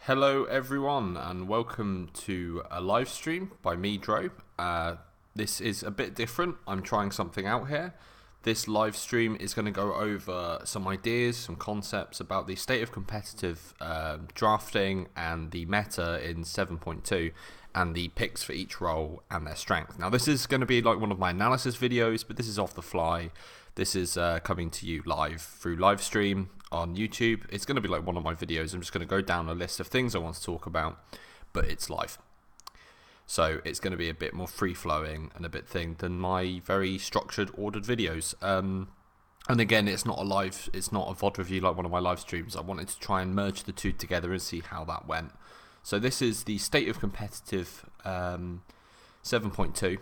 Hello everyone and welcome to a live stream by me, Dro. This is a bit different. I'm trying something out here. This live stream is going to go over some ideas, some concepts about the state of competitive drafting and the meta in 7.2 and the picks for each role and their strength. Now this is going to be like one of my analysis videos, but this is off the fly. This is coming to you live through live stream on YouTube. It's going to be like one of my videos. I'm just going to go down a list of things I want to talk about, but it's live. So it's going to be a bit more free-flowing and a bit thing than my very structured, ordered videos. And again, it's not a VOD review like one of my live streams. I wanted to try and merge the two together and see how that went. So this is the State of Competitive 7.2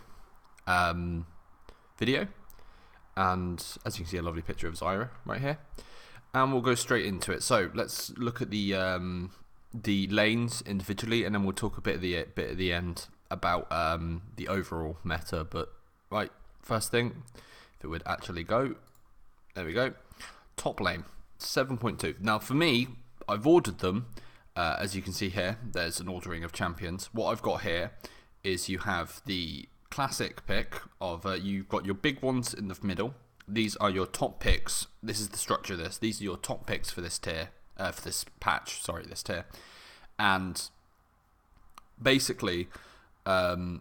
video. And as you can see, a lovely picture of Zyra right here. And we'll go straight into it. So let's look at the lanes individually, and then we'll talk a bit at the end about the overall meta. But right, first thing, if it would actually go, there we go. Top lane 7.2. Now for me, I've ordered them. As you can see here, there's an ordering of champions. What I've got here is you have the classic pick of you've got your big ones in the middle. These are your top picks. This is the structure of this. These are your top picks for this tier, for this patch. Sorry, this tier. And basically, the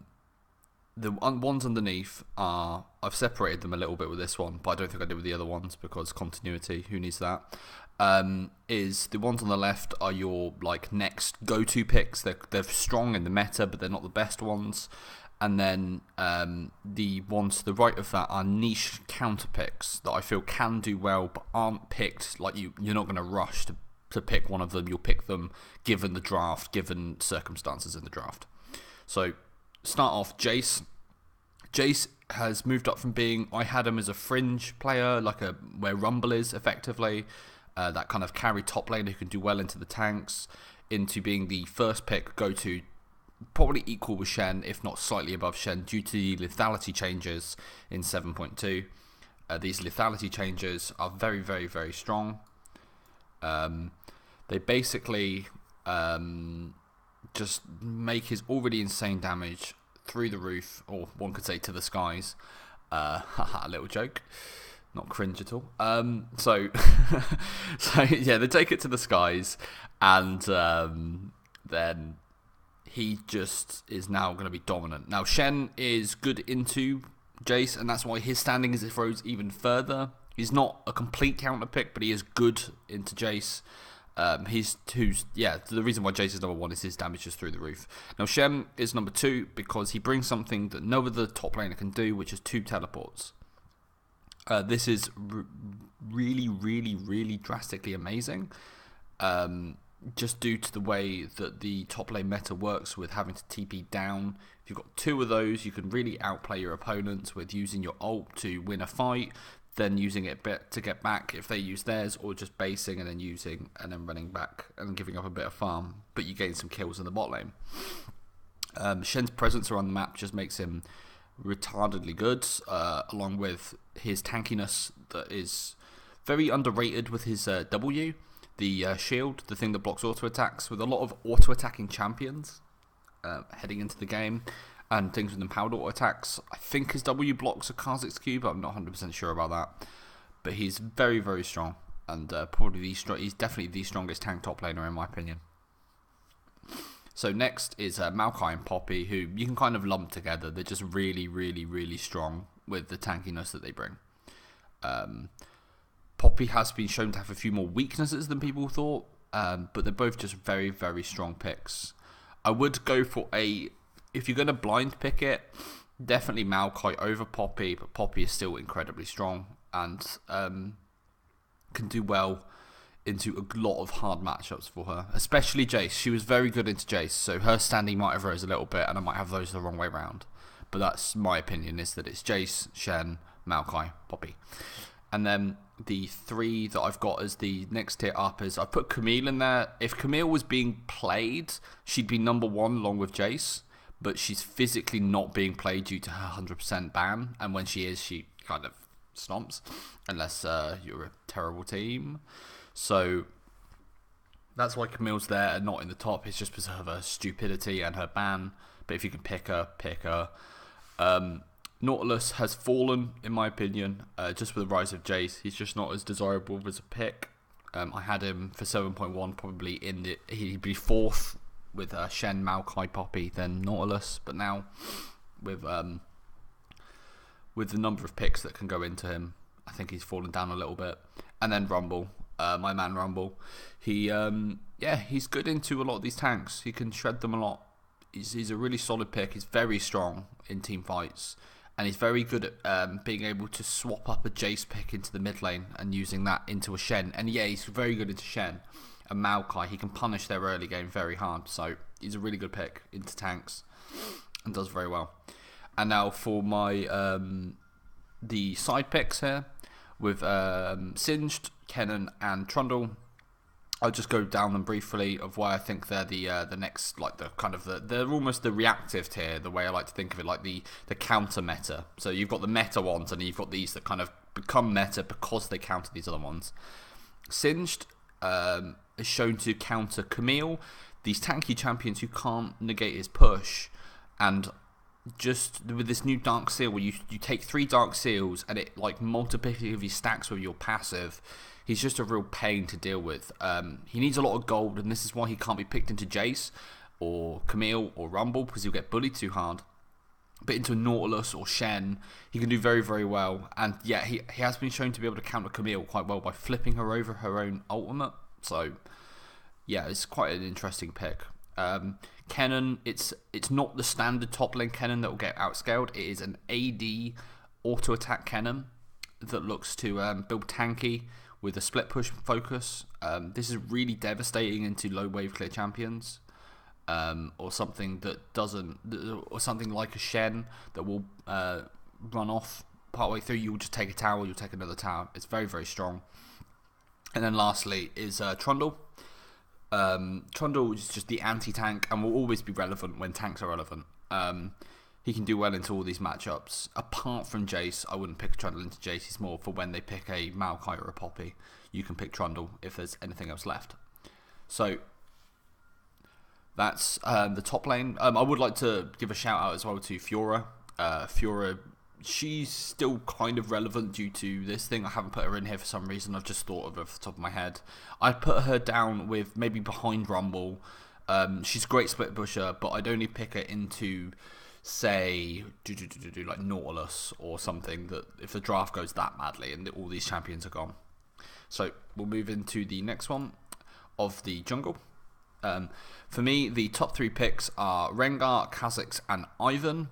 ones underneath are, I've separated them a little bit with this one, but I don't think I did with the other ones because continuity. Who needs that? Is the ones on the left are your like next go-to picks. They're strong in the meta, but they're not the best ones. And then the ones to the right of that are niche counter picks that I feel can do well but aren't picked. Like you're not going to rush to pick one of them. You'll pick them given the draft, given circumstances in the draft. So start off Jace. Jace has moved up from being, I had him as a fringe player, like where Rumble is effectively, that kind of carry top lane who can do well into the tanks, into being the first pick go-to, probably equal with Shen, if not slightly above Shen, due to the lethality changes in 7.2. These lethality changes are very, very, very strong. They basically just make his already insane damage through the roof, or one could say to the skies. A little joke. Not cringe at all. So yeah, they take it to the skies, and then he just is now going to be dominant. Now, Shen is good into Jace, and that's why his standing is it rose even further. He's not a complete counter pick, but he is good into Jace. The reason why Jace is number one is his damage is through the roof. Now, Shen is number two because he brings something that no other top laner can do, which is 2 teleports. This is really, really, really drastically amazing. Just due to the way that the top lane meta works with having to TP down. If you've got 2 of those, you can really outplay your opponents with using your ult to win a fight, then using it to get back if they use theirs, or just basing and then using and then running back and giving up a bit of farm, but you gain some kills in the bot lane. Shen's presence around the map just makes him retardedly good, along with his tankiness that is very underrated with his W. The shield, the thing that blocks auto attacks, with a lot of auto attacking champions heading into the game, and things with empowered auto attacks. I think his W blocks a Kha'Zix cube. I'm not 100% sure about that, but he's very, very strong, and he's definitely the strongest tank top laner in my opinion. So next is Maokai and Poppy, who you can kind of lump together. They're just really, really, really strong with the tankiness that they bring. Poppy has been shown to have a few more weaknesses than people thought, but they're both just very, very strong picks. I would go for if you're going to blind pick it, definitely Maokai over Poppy, but Poppy is still incredibly strong and can do well into a lot of hard matchups for her, especially Jace. She was very good into Jace, so her standing might have rose a little bit, and I might have those the wrong way round. But that's my opinion, is that it's Jace, Shen, Maokai, Poppy. And then the 3 that I've got as the next tier up is I've put Camille in there. If Camille was being played, she'd be number 1 along with Jace, but she's physically not being played due to her 100% ban, and when she is, she kind of stomps, unless you're a terrible team. So That's why Camille's there and not in the top. It's just because of her stupidity and her ban. But if you can pick her, pick her. Nautilus has fallen, in my opinion, just with the rise of Jace. He's just not as desirable as a pick. I had him for 7.1, probably he'd be fourth with Shen, Maokai, Poppy, then Nautilus. But now, with the number of picks that can go into him, I think he's fallen down a little bit. And then Rumble, my man Rumble. He's good into a lot of these tanks. He can shred them a lot. He's a really solid pick. He's very strong in team fights. And he's very good at being able to swap up a Jace pick into the mid lane and using that into a Shen. And yeah, he's very good into Shen and Maokai. He can punish their early game very hard. So he's a really good pick into tanks and does very well. And now for my the side picks here with Singed, Kennen and Trundle. I'll just go down them briefly of why I think they're the next, like they're almost the reactive tier, the way I like to think of it, like the counter meta. So you've got the meta ones and you've got these that kind of become meta because they counter these other ones. Singed is shown to counter Camille, these tanky champions who can't negate his push, and just with this new Dark Seal where you take 3 Dark Seals and it like multiplicatively stacks with your passive. He's just a real pain to deal with. He needs a lot of gold, and this is why he can't be picked into Jace or Camille or Rumble, because he'll get bullied too hard. But into Nautilus or Shen, he can do very, very well. And yeah, he has been shown to be able to counter Camille quite well by flipping her over her own ultimate. So yeah, it's quite an interesting pick. Kennen, it's not the standard top lane Kennen that will get outscaled. It is an AD auto attack Kennen that looks to build tanky with a split push focus. This is really devastating into low wave clear champions, or something that doesn't, or something like a Shen that will run off partway through. You'll just take a tower, you'll take another tower. It's very, very strong. And then lastly is Trundle. Trundle is just the anti-tank and will always be relevant when tanks are relevant. He can do well into all these matchups. Apart from Jace, I wouldn't pick Trundle into Jace. He's more for when they pick a Maokai or a Poppy. You can pick Trundle if there's anything else left. So that's the top lane. I would like to give a shout out as well to Fiora. Fiora, she's still kind of relevant due to this thing. I haven't put her in here for some reason. I've just thought of her off the top of my head. I'd put her down with maybe behind Rumble. She's a great split pusher, but I'd only pick her into, say, like Nautilus or something, that if the draft goes that badly and all these champions are gone. So we'll move into the next one of the jungle. For me, the top 3 picks are Rengar, Kha'Zix and Ivan.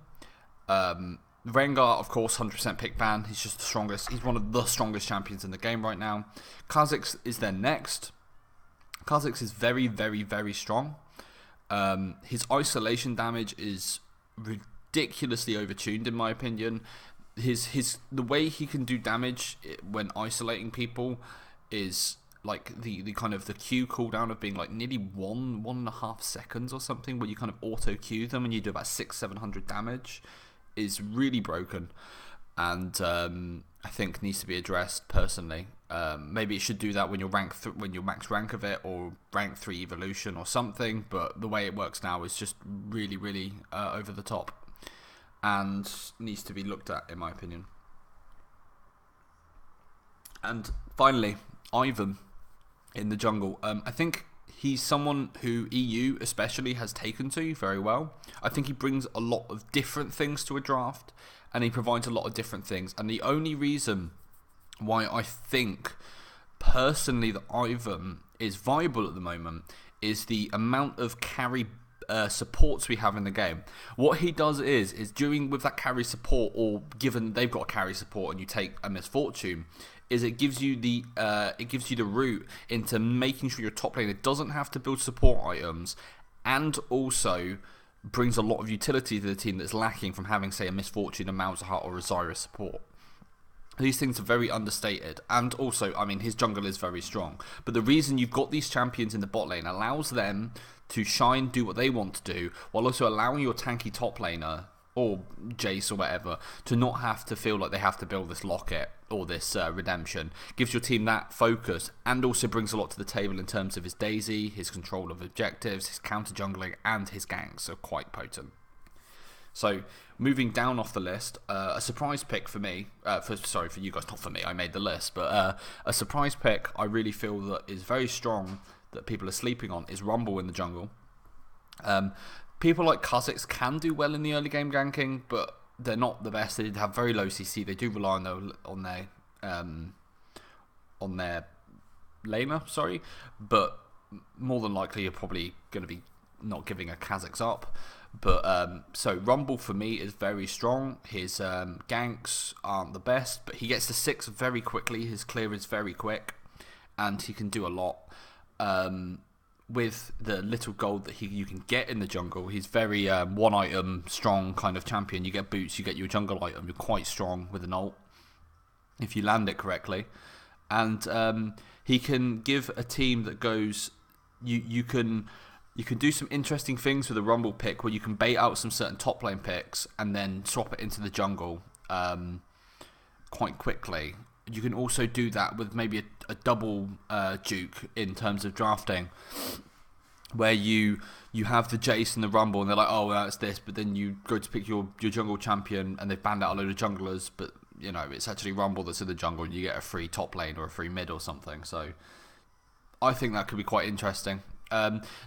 Rengar, of course, 100% pick ban. He's just the strongest. He's one of the strongest champions in the game right now. Kha'Zix is then next. Kha'Zix is very, very, very strong. His isolation damage is ridiculously overtuned, in my opinion. The way he can do damage when isolating people is like the kind of the Q cooldown of being like nearly 1.5 seconds or something, where you kind of auto Q them and you do about 600-700 damage, is really broken, and I think needs to be addressed personally. Maybe it should do that when you're when you're max rank of it, or rank 3 evolution or something, but the way it works now is just really, really over the top and needs to be looked at, in my opinion. And finally, Ivan in the jungle. I think he's someone who EU especially has taken to very well. I think he brings a lot of different things to a draft, and he provides a lot of different things. And the only reason why I think personally that Ivan is viable at the moment is the amount of carry supports we have in the game. What he does is doing with that carry support, or given they've got a carry support and you take a misfortune, is it gives you the route into making sure your top laner doesn't have to build support items, and also brings a lot of utility to the team that's lacking from having, say, a misfortune, a Malzahar or a Zyra support. These things are very understated, and also, I mean, his jungle is very strong. But the reason you've got these champions in the bot lane allows them to shine, do what they want to do, while also allowing your tanky top laner or Jace or whatever, to not have to feel like they have to build this locket or this redemption. Gives your team that focus, and also brings a lot to the table in terms of his Daisy, his control of objectives, his counter jungling, and his ganks. So quite potent. So moving down off the list, a surprise pick for me, for you guys, not for me, I made the list, but a surprise pick I really feel that is very strong that people are sleeping on is Rumble in the jungle. People like Kha'Zix can do well in the early game ganking, but they're not the best. They have very low CC. They do rely on their laner, but more than likely you're probably going to be not giving a Kha'Zix up. But so Rumble for me is very strong. His ganks aren't the best, but he gets to 6 very quickly. His clear is very quick, and he can do a lot. With the little gold that you can get in the jungle, he's very one item strong kind of champion. You get boots, you get your jungle item. You're quite strong with an ult if you land it correctly, and he can give a team that goes. You can do some interesting things with a Rumble pick where you can bait out some certain top lane picks and then swap it into the jungle quite quickly. You can also do that with maybe a double duke in terms of drafting, where you have the Jace and the Rumble, and they're like, oh, well, that's this, but then you go to pick your jungle champion, and they've banned out a load of junglers, but you know it's actually Rumble that's in the jungle, and you get a free top lane or a free mid or something. So I think that could be quite interesting.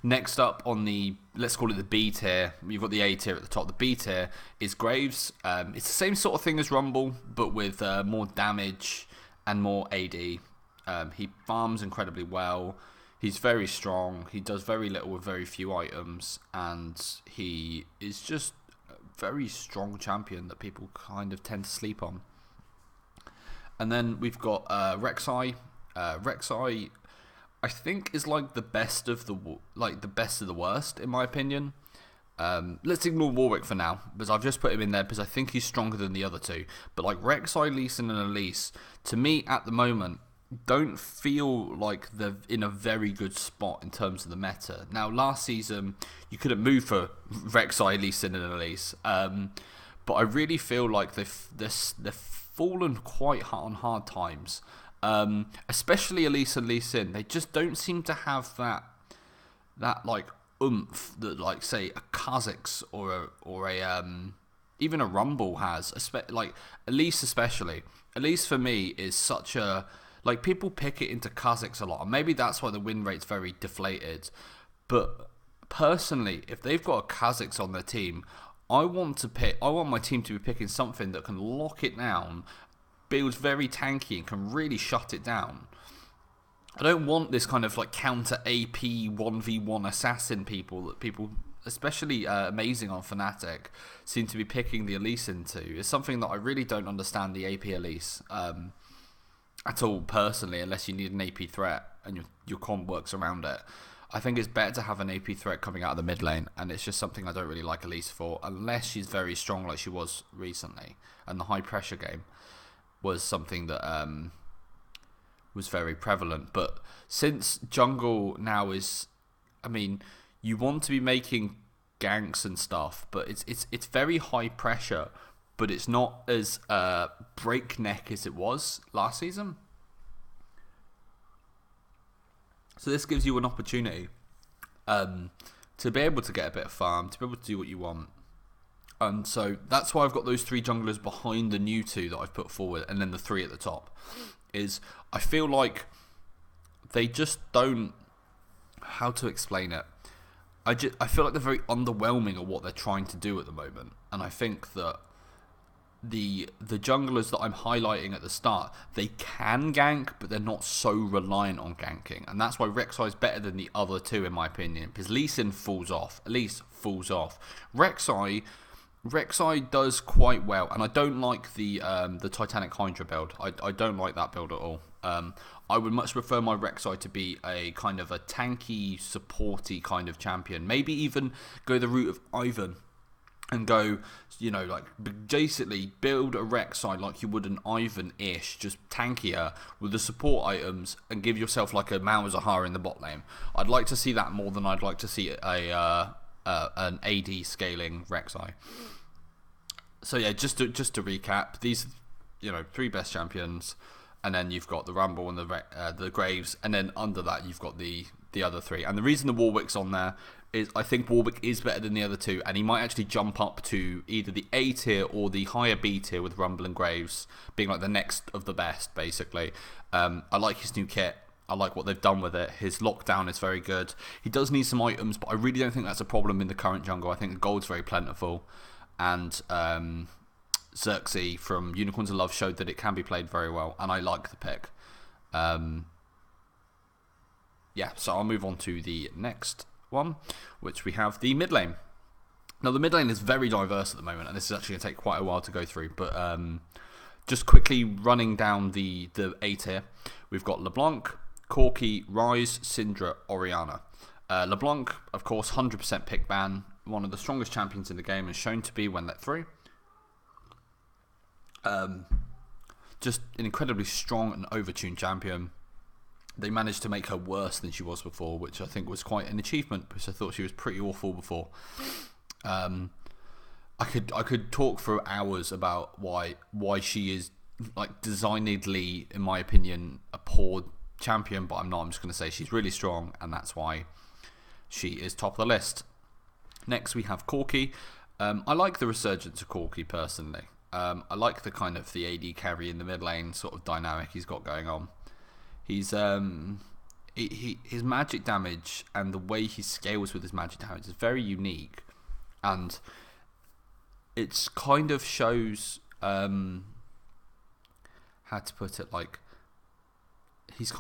Next up on the, let's call it the B tier, you've got the A tier at the top. The B tier is Graves. It's the same sort of thing as Rumble, but with more damage and more AD. He farms incredibly well. He's very strong. He does very little with very few items, and he is just a very strong champion that people kind of tend to sleep on. And then we've got Rek'Sai. Rek'Sai, I think, is like the best of the worst in my opinion. Let's ignore Warwick for now, because I've just put him in there because I think he's stronger than the other two. But like Rek'Sai, Lee Sin, and Elise, to me at the moment, don't feel like they're in a very good spot in terms of the meta. Now, last season, you couldn't move for Rek'Sai, Lee Sin, and Elise, but I really feel like they've fallen quite on hard times. Especially Elise and Lee Sin, they just don't seem to have that like oomph that, like, say a Kha'Zix or a even a Rumble has. Like Elise especially. Elise for me is such a, like, people pick it into Kha'Zix a lot, and maybe that's why the win rate's very deflated. But personally, if they've got a Kha'Zix on their team, I want my team to be picking something that can lock it down, builds very tanky, and can really shut it down. I don't want this kind of like counter AP 1v1 assassin people that people, especially Amazing on Fnatic, seem to be picking the Elise into. It's something that I really don't understand, the AP Elise at all personally, unless you need an AP threat and your comp works around it. I think it's better to have an AP threat coming out of the mid lane, and it's just something I don't really like Elise for, unless she's very strong like she was recently, and the high pressure game was something that was very prevalent. But since jungle now is, I mean, you want to be making ganks and stuff, but it's very high pressure, but it's not as breakneck as it was last season. So this gives you an opportunity to be able to get a bit of farm, to be able to do what you want. And so that's why I've got those 3 junglers behind the new 2 that I've put forward, and then the 3 at the top. Is I feel like they just don't, how to explain it, I feel like they're very underwhelming at what they're trying to do at the moment. And I think that the junglers that I'm highlighting at the start, they can gank, but they're not so reliant on ganking. And that's why Rek'Sai is better than the other 2 in my opinion, because Lee Sin falls off. Elise falls off. Rek'Sai does quite well, and I don't like the Titanic Hydra build. I don't like that build at all. I would much prefer my Rek'Sai to be a kind of a tanky, supporty kind of champion. Maybe even go the route of Ivan and go, you know, like basically build a Rek'Sai like you would an Ivan-ish, just tankier with the support items, and give yourself like a Malzahar in the bot lane. I'd like to see that more than I'd like to see an AD scaling Rek'Sai. So yeah, just to recap, these, three best champions, and then you've got the Rumble and the Graves, and then under that you've got the other three. And the reason the Warwick's on there is I think Warwick is better than the other two, and he might actually jump up to either the A tier or the higher B tier, with Rumble and Graves being like the next of the best, basically. I like his new kit. I like what they've done with it. His lockdown is very good. He does need some items, but I really don't think that's a problem in the current jungle. I think the gold's very plentiful, and Xerxes from Unicorns of Love showed that it can be played very well, and I like the pick. Yeah, so I'll move on to the next one, which we have the mid lane. Now, the mid lane is very diverse at the moment, and this is actually going to take quite a while to go through, but just quickly running down the A tier, we've got LeBlanc, Corki, Ryze, Syndra, Orianna. LeBlanc, of course, 100% pick ban, one of the strongest champions in the game, and shown to be when let through. Just an incredibly strong and overtuned champion. They managed to make her worse than she was before, which I think was quite an achievement, because I thought she was pretty awful before. I could talk for hours about why she is, like, designedly, in my opinion, a poor champion, but I'm not. I'm just going to say she's really strong, and that's why she is top of the list. Next, we have Corki. I like the resurgence of Corki, personally. I like the kind of the AD carry in the mid lane sort of dynamic he's got going on. He's his magic damage and the way he scales with his magic damage is very unique, and it's kind of shows how to put it, like, he's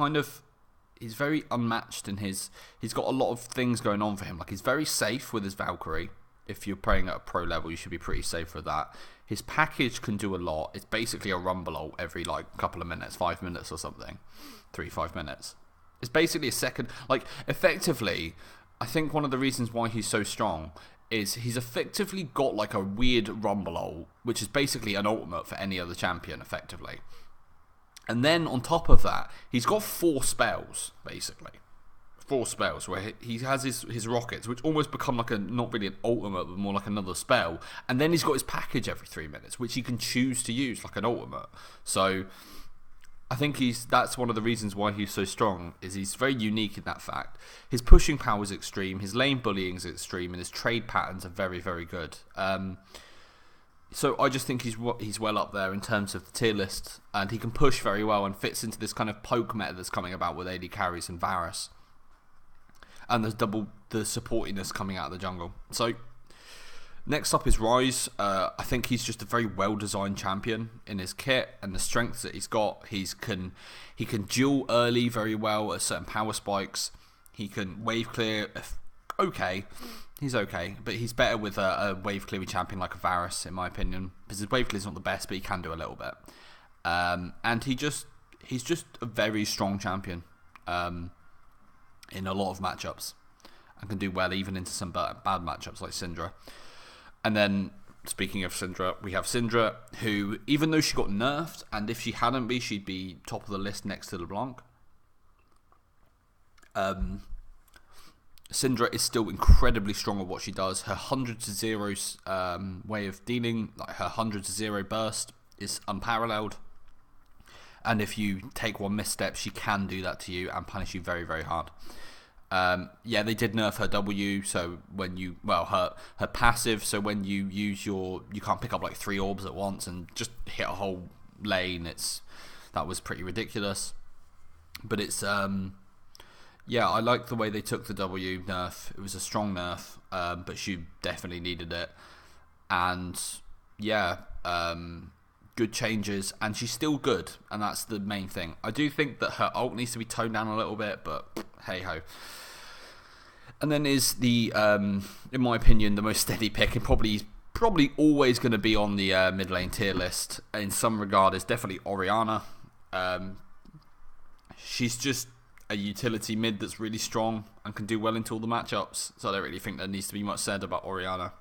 very unmatched in he's got a lot of things going on for him. Like, he's very safe with his Valkyrie. If you're playing at a pro level, you should be pretty safe with that. His package can do a lot. It's basically a rumble ult every, like, couple of minutes, 5 minutes or something. 3-5 minutes. It's basically a second, like, effectively, I think one of the reasons why he's so strong is he's effectively got, like, a weird rumble ult, which is basically an ultimate for any other champion, effectively. And then on top of that, he's got 4 spells, basically. 4 spells where he has his rockets, which almost become like not really an ultimate, but more like another spell. And then he's got his package every 3 minutes, which he can choose to use like an ultimate. So I think that's one of the reasons why he's so strong, is he's very unique in that fact. His pushing power is extreme, his lane bullying is extreme, and his trade patterns are very, very good. So I just think he's well up there in terms of the tier list, and he can push very well and fits into this kind of poke meta that's coming about with AD carries and Varus. And there's double the supportiness coming out of the jungle. So next up is Ryze. I think he's just a very well-designed champion in his kit and the strengths that he's got. He can duel early very well at certain power spikes. He can wave clear. Okay, he's okay, but he's better with a wave clearing champion like a Varus, in my opinion, because his wave clear is not the best, but he can do a little bit. And he's just a very strong champion. In a lot of matchups, and can do well even into some bad matchups like Syndra. And then, speaking of Syndra, we have Syndra, who, even though she got nerfed, and if she hadn't be, she'd be top of the list next to LeBlanc. Syndra is still incredibly strong at what she does. Her 100 to 0 way of dealing, like her 100 to 0 burst, is unparalleled. And if you take one misstep, she can do that to you and punish you very, very hard. Yeah, they did nerf her W, so when you, her passive, so when you use you can't pick up like 3 orbs at once and just hit a whole lane. That was pretty ridiculous. But it's, yeah, I like the way they took the W nerf. It was a strong nerf, but she definitely needed it. And yeah, good changes, and she's still good, and that's the main thing. I do think that her ult needs to be toned down a little bit, but hey ho. And then is the, in my opinion, the most steady pick, and probably always going to be on the mid lane tier list in some regard, is definitely Orianna. She's just a utility mid that's really strong and can do well into all the matchups, so I don't really think there needs to be much said about Orianna.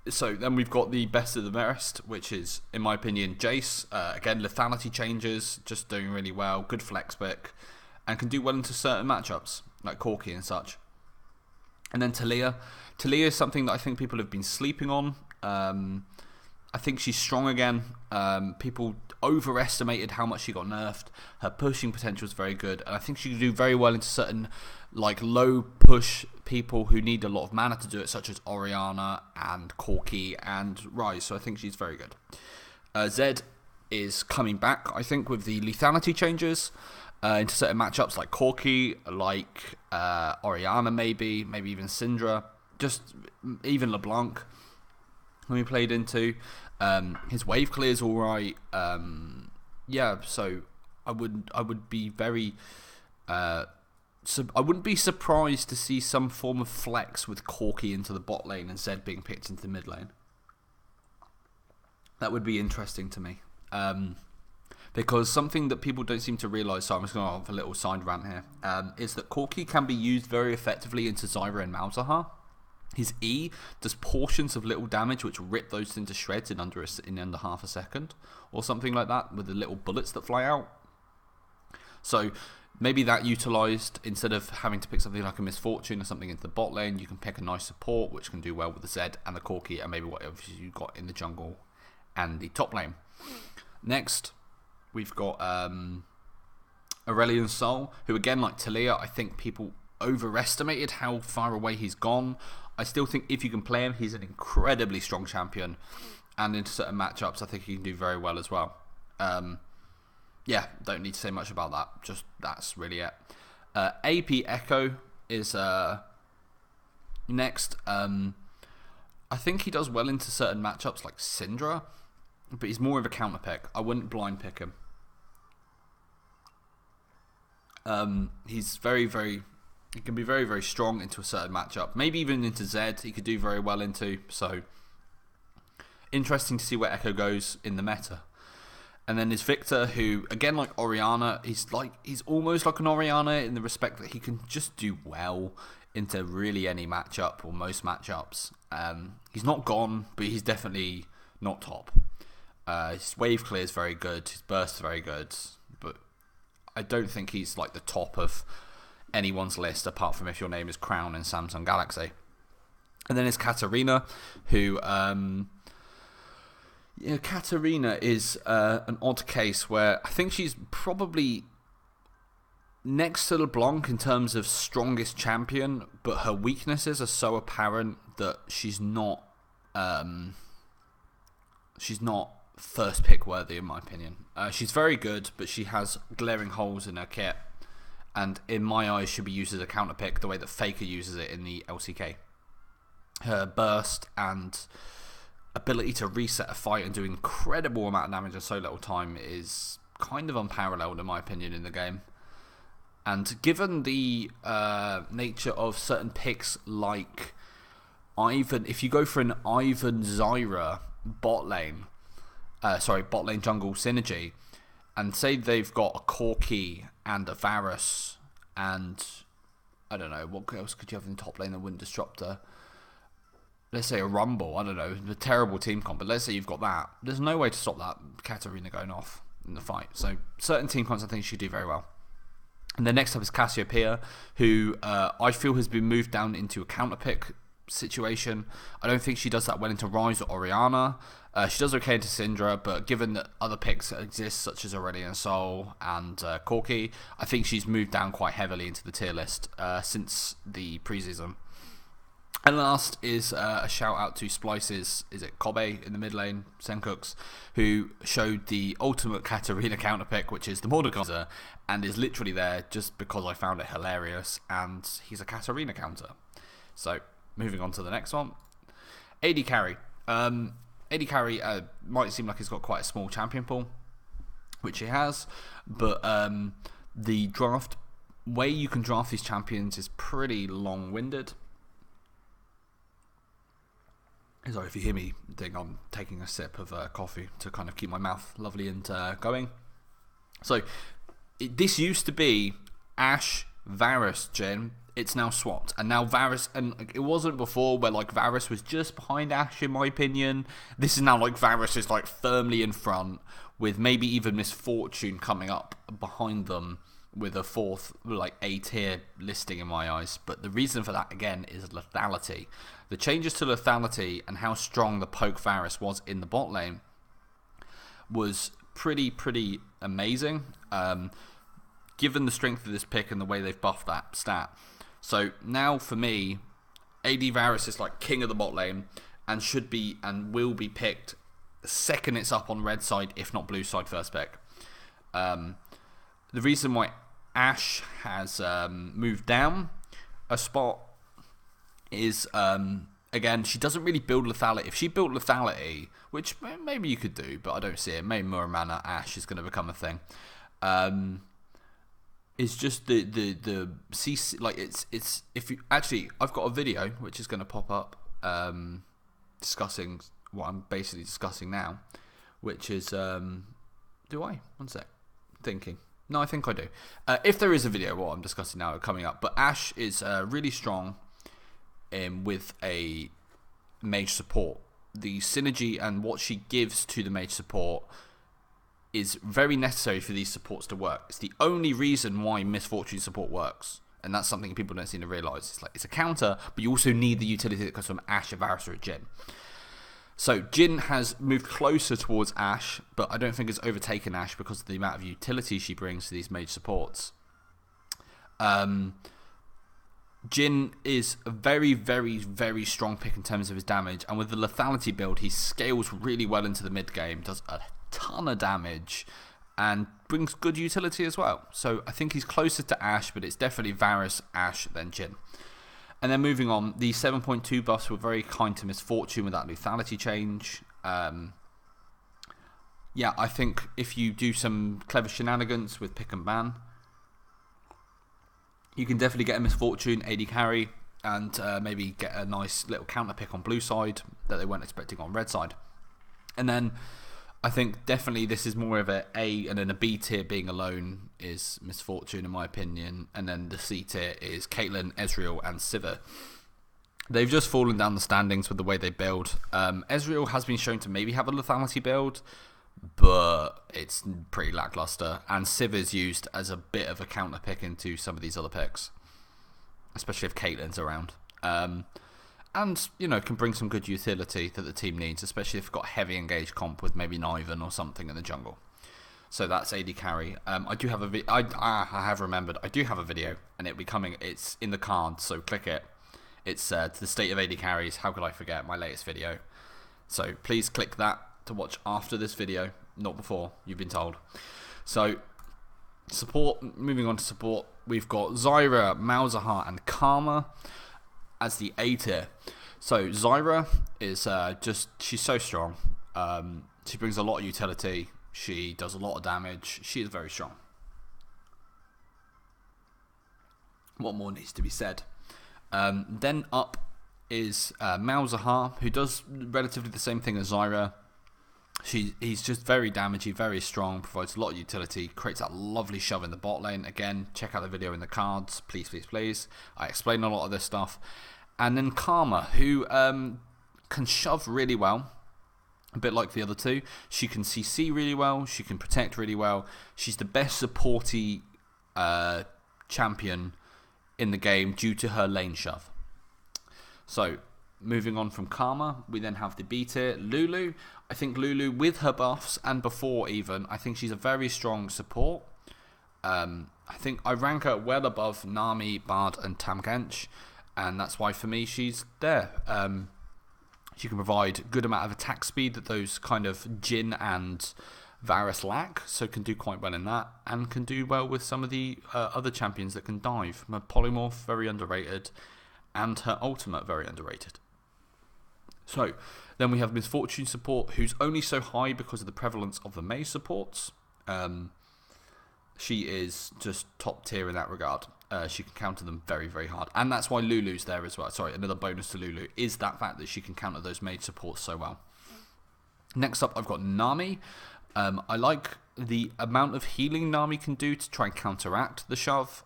So then we've got the best of the rest, which is, in my opinion, Jace. Again, lethality changes, just doing really well, good flex pick, and can do well into certain matchups, like Corki and such. And then Talia. Talia is something that I think people have been sleeping on. I think she's strong again. People overestimated how much she got nerfed. Her pushing potential is very good, and I think she can do very well into certain like low push people who need a lot of mana to do it, such as Orianna and Corki and Rise. So I think she's very good. Zed is coming back, I think, with the lethality changes into certain matchups like Corki, like Orianna, maybe even Syndra, just even LeBlanc, who he played into. His wave clear is all right. Yeah, so I would be very. I wouldn't be surprised to see some form of flex with Corki into the bot lane and Zed being picked into the mid lane. That would be interesting to me. Because something that people don't seem to realise, so I'm just going to have a little side rant here, is that Corki can be used very effectively into Zyra and Malzahar. His E does portions of little damage which rip those into shreds in under half a second, or something like that, with the little bullets that fly out. So maybe that utilised, instead of having to pick something like a Misfortune or something into the bot lane, you can pick a nice support which can do well with the Zed and the Corki and maybe whatever you've got in the jungle and the top lane. Next, we've got Aurelion Sol, who again, like Talia, I think people overestimated how far away he's gone. I still think if you can play him, he's an incredibly strong champion, and into certain matchups, I think he can do very well as well. Yeah, don't need to say much about that. Just that's really it. AP Echo is next. I think he does well into certain matchups like Syndra, but he's more of a counter pick. I wouldn't blind pick him. He's he can be very, very strong into a certain matchup. Maybe even into Zed, he could do very well into. So, interesting to see where Echo goes in the meta. And then there's Victor, who, again, like Orianna, he's almost like an Orianna in the respect that he can just do well into really any matchup or most matchups. He's not gone, but he's definitely not top. His wave clear is very good, his burst is very good, but I don't think he's like the top of anyone's list, apart from if your name is Crown in Samsung Galaxy. And then there's Katarina, who Katarina is an odd case where I think she's probably next to LeBlanc in terms of strongest champion, but her weaknesses are so apparent that she's not first pick worthy in my opinion. She's very good, but she has glaring holes in her kit, and in my eyes should be used as a counter pick the way that Faker uses it in the LCK. Her burst and ability to reset a fight and do incredible amount of damage in so little time is kind of unparalleled in my opinion in the game. And given the nature of certain picks like Ivan, if you go for an Ivan Zyra bot lane jungle synergy, and say they've got a Corki and a Varus and I don't know, what else could you have in the top lane that wouldn't disrupt her? Let's say a Rumble, I don't know, a terrible team comp, but let's say you've got that. There's no way to stop that Katarina going off in the fight. So certain team comps I think she do very well. And then next up is Cassiopeia, who I feel has been moved down into a counter pick situation. I don't think she does that well into Rise or Orianna. She does okay into Syndra, but given that other picks exist, such as Aurelion Sol and Corki, I think she's moved down quite heavily into the tier list since the preseason. And last is a shout out to Splice's, is it Kobe in the mid lane, Sencooks, who showed the ultimate Katarina counter pick, which is the Mordekaiser, and is literally there just because I found it hilarious, and he's a Katarina counter. So, moving on to the next one. AD Carry. AD Carry might seem like he's got quite a small champion pool, which he has, but the draft way you can draft these champions is pretty long-winded. Sorry if you hear me, I'm taking a sip of coffee to kind of keep my mouth lovely and going. So, this used to be Ashe, Varus, Jhin. It's now swapped, and now Varus, and it wasn't before where like Varus was just behind Ashe in my opinion. This is now like Varus is like firmly in front, with maybe even Misfortune coming up behind them with a fourth, like A tier listing in my eyes. But the reason for that again is lethality. The changes to lethality and how strong the poke Varus was in the bot lane was pretty amazing. Given the strength of this pick and the way they've buffed that stat. So now for me, AD Varus is like king of the bot lane and should be and will be picked the second it's up on red side, if not blue side first pick. The reason why Ashe has moved down a spot is, again, she doesn't really build lethality. If she built lethality, which maybe you could do, but I don't see it, maybe Muramana Ashe is going to become a thing. It's just the CC, like it's if you actually, I've got a video which is going to pop up discussing what I'm basically discussing now, which is do I? One sec, thinking. No, I think I do. If there is a video, what I'm discussing now coming up, but Ashe is really strong with a mage support. The synergy and what she gives to the mage support is very necessary for these supports to work. It's the only reason why Misfortune support works, and that's something people don't seem to realise. It's like it's a counter, but you also need the utility that comes from Ashe, a Varus, or a Jhin. So Jhin has moved closer towards Ashe, but I don't think it's overtaken Ashe because of the amount of utility she brings to these mage supports. Jhin is a very strong pick in terms of his damage, and with the lethality build, he scales really well into the mid game, does a ton of damage, and brings good utility as well. So I think he's closer to Ashe, but it's definitely Varus, Ashe, then Jhin. And then moving on, the 7.2 buffs were very kind to Misfortune with that lethality change. Yeah, I think if you do some clever shenanigans with pick and ban, you can definitely get a Misfortune AD carry and maybe get a nice little counter pick on blue side that they weren't expecting on red side. And then I think definitely this is more of a and then a B tier being alone is Misfortune in my opinion, and then the C tier is Caitlyn, Ezreal and Sivir. They've just fallen down the standings with the way they build. Ezreal has been shown to maybe have a lethality build, but it's pretty lackluster, and Sivir's used as a bit of a counter pick into some of these other picks, especially if Caitlyn's around. And, you know, can bring some good utility that the team needs, especially if you've got heavy engaged comp with maybe Niven or something in the jungle. So that's AD carry. I do have a I have remembered, I do have a video, and it'll be coming, it's in the cards, so click it. It's to the state of AD carries, how could I forget, my latest video. So please click that to watch after this video, not before, you've been told. So, support, moving on to support, we've got Zyra, Malzahar and Karma as the A tier. So Zyra is she's so strong. She brings a lot of utility. She does a lot of damage. She is very strong. What more needs to be said? Then up is Malzahar, who does relatively the same thing as Zyra. He's just very damagey, very strong, provides a lot of utility, creates that lovely shove in the bot lane. Again, check out the video in the cards, please. I explain a lot of this stuff. And then Karma, who can shove really well, a bit like the other two. She can CC really well, she can protect really well. She's the best supporty champion in the game due to her lane shove. So, moving on from Karma, we then have the B tier, Lulu. I think Lulu, with her buffs, and before even, I think she's a very strong support. I think I rank her well above Nami, Bard, and Tahm Kench, and that's why for me she's there. She can provide a good amount of attack speed that those kind of Jhin and Varus lack, so can do quite well in that, and can do well with some of the other champions that can dive. Her Polymorph, very underrated, and her ultimate, very underrated. So, then we have Misfortune support, who's only so high because of the prevalence of the mage supports. She is just top tier in that regard. She can counter them very, very hard. And that's why Lulu's there as well. Sorry, another bonus to Lulu is that fact that she can counter those mage supports so well. Next up, I've got Nami. I like the amount of healing Nami can do to try and counteract the shove.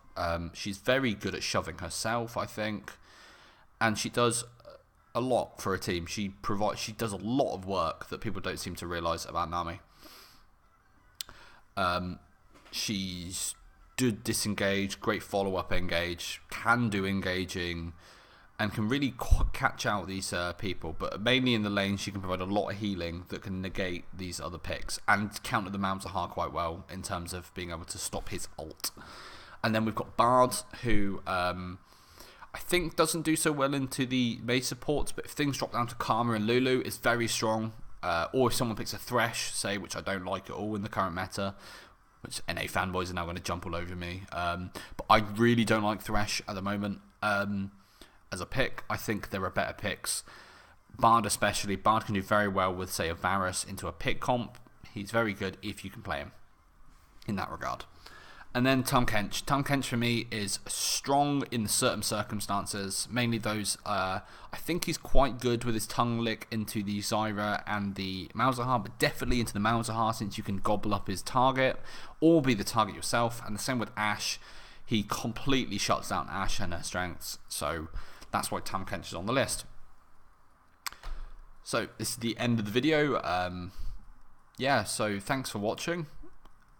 She's very good at shoving herself, I think. And she does a lot for a team. She does a lot of work that people don't seem to realise about Nami. She's good disengage, great follow-up engage, can do engaging, and can really catch out these people. But mainly in the lane, she can provide a lot of healing that can negate these other picks and counter the Malzahar quite well in terms of being able to stop his ult. And then we've got Bard, who I think doesn't do so well into the Mei supports, but if things drop down to Karma and Lulu, it's very strong. Or if someone picks a Thresh, say, which I don't like at all in the current meta, which NA fanboys are now going to jump all over me. But I really don't like Thresh at the moment. As a pick, I think there are better picks. Bard especially. Bard can do very well with, say, a Varus into a pick comp. He's very good if you can play him in that regard. And then Tahm Kench. Tahm Kench for me is strong in certain circumstances, mainly those. I think he's quite good with his tongue lick into the Zyra and the Malzahar, but definitely into the Malzahar since you can gobble up his target or be the target yourself. And the same with Ashe. He completely shuts down Ashe and her strengths, so that's why Tahm Kench is on the list. So this is the end of the video. Yeah, so thanks for watching.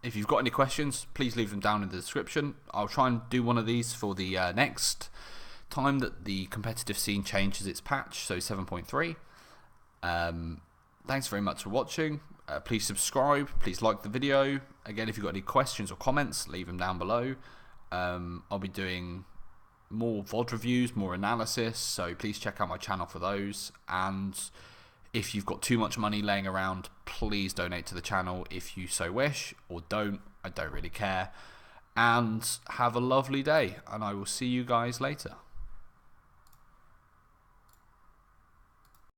If you've got any questions, please leave them down in the description. I'll try and do one of these for the next time that the competitive scene changes its patch, so 7.3. Thanks very much for watching. Please subscribe, please like the video. Again, if you've got any questions or comments, leave them down below. I'll be doing more VOD reviews, more analysis, so please check out my channel for those. And if you've got too much money laying around, please donate to the channel if you so wish, or don't. I don't really care. And have a lovely day, and I will see you guys later.